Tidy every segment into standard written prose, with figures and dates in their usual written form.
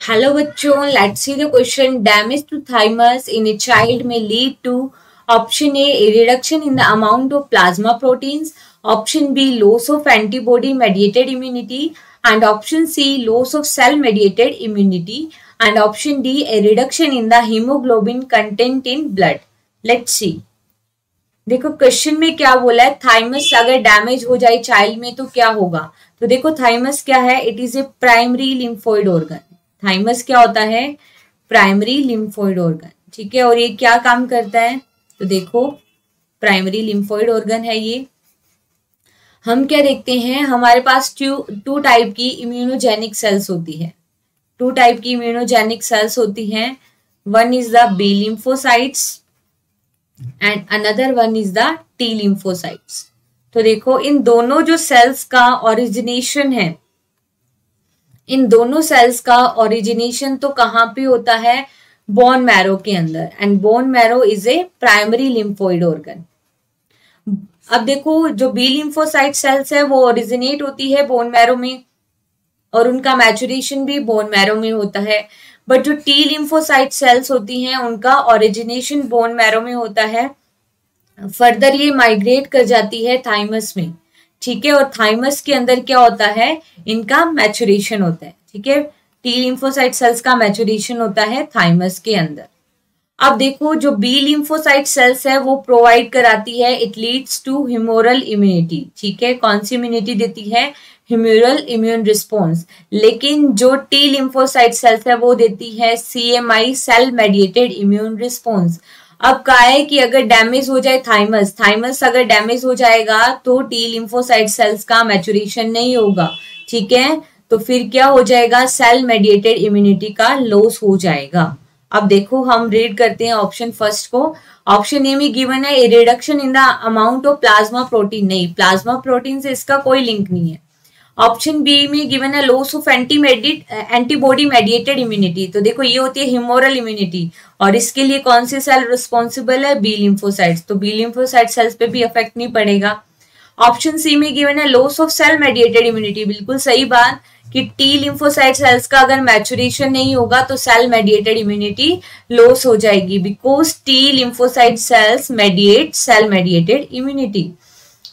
Hello बच्चों, let's see the question. Damage to thymus in a child may lead to option A reduction in the amount of plasma proteins, option B loss of antibody mediated immunity, and option C loss of cell mediated immunity, and option D a reduction in the hemoglobin content in blood. Let's see. देखो question में क्या बोला है, thymus अगर damage हो जाए child में तो क्या होगा। तो देखो थाइमस क्या है, it is a primary lymphoid organ. Thymus क्या होता है, प्राइमरी लिम्फोइड ऑर्गन, ठीक है। और ये क्या काम करता है, तो देखो प्राइमरी लिम्फोइड ऑर्गन है ये। हम क्या देखते हैं, हमारे पास टू टाइप की इम्यूनोजेनिक सेल्स होती है। टू टाइप की इम्यूनोजेनिक सेल्स होती हैं। One is the B lymphocytes and another one is the T lymphocytes. तो देखो इन दोनों जो सेल्स का ओरिजिनेशन है, इन दोनों सेल्स का ओरिजिनेशन तो कहाँ पे होता है, बोन मैरो के अंदर। And bone marrow is a primary lymphoid organ. अब देखो जो बी लिम्फोसाइट सेल्स है वो ओरिजिनेट होती है बोन मैरो में और उनका मैचुरेशन भी बोन मैरो में होता है। बट जो टी लिम्फोसाइट सेल्स होती हैं उनका ओरिजिनेशन बोन मैरो में होता है, फर्दर ये माइग्रेट कर जाती है थाइमस में, ठीक है। और थाइमस के अंदर क्या होता है, इनका मैचुरेशन होता है, ठीक है। टी लिम्फोसाइट सेल्स का मैचुरेशन होता है थाइमस के अंदर। अब देखो जो बी लिम्फोसाइट सेल्स है वो प्रोवाइड कराती है, it leads to humoral immunity, ठीक है। कौन सी इम्यूनिटी देती है, ह्यूमोरल इम्यून रिस्पॉन्स। लेकिन जो टी लिम्फोसाइट सेल्स है वो देती है CMI, cell mediated immune response. अब कहा है कि अगर डैमेज हो जाए थाइमस अगर डैमेज हो जाएगा तो टी लिम्फोसाइट सेल्स का मैचुरेशन नहीं होगा, ठीक है। तो फिर क्या हो जाएगा, सेल मेडिएटेड इम्यूनिटी का लॉस हो जाएगा। अब देखो हम रीड करते हैं ऑप्शन फर्स्ट को। ऑप्शन ए में गिवन है reduction in the amount of plasma protein. नहीं, प्लाज्मा प्रोटीन से इसका कोई लिंक नहीं है। ऑप्शन बी में गिवन है loss of antibody mediated immunity. तो देखो ये होती है ह्यूमोरल इम्यूनिटी और इसके लिए कौन सी सेल रिस्पॉन्सिबल है, बी लिम्फोसाइट्स। तो बी लिम्फोसाइट सेल्स पे भी इफेक्ट नहीं पड़ेगा। ऑप्शन सी में गिवन है loss of cell mediated immunity. बिल्कुल सही बात कि टी लिम्फोसाइट सेल्स का अगर मैचुरेशन नहीं होगा तो सेल मेडिएटेड इम्यूनिटी लॉस हो जाएगी, because T lymphocyte cells mediate cell mediated immunity.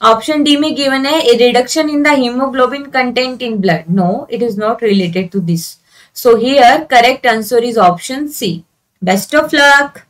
Option D में गिवन है a reduction in the hemoglobin content in blood. No, it is not related to this. So here correct answer is option C. Best of luck.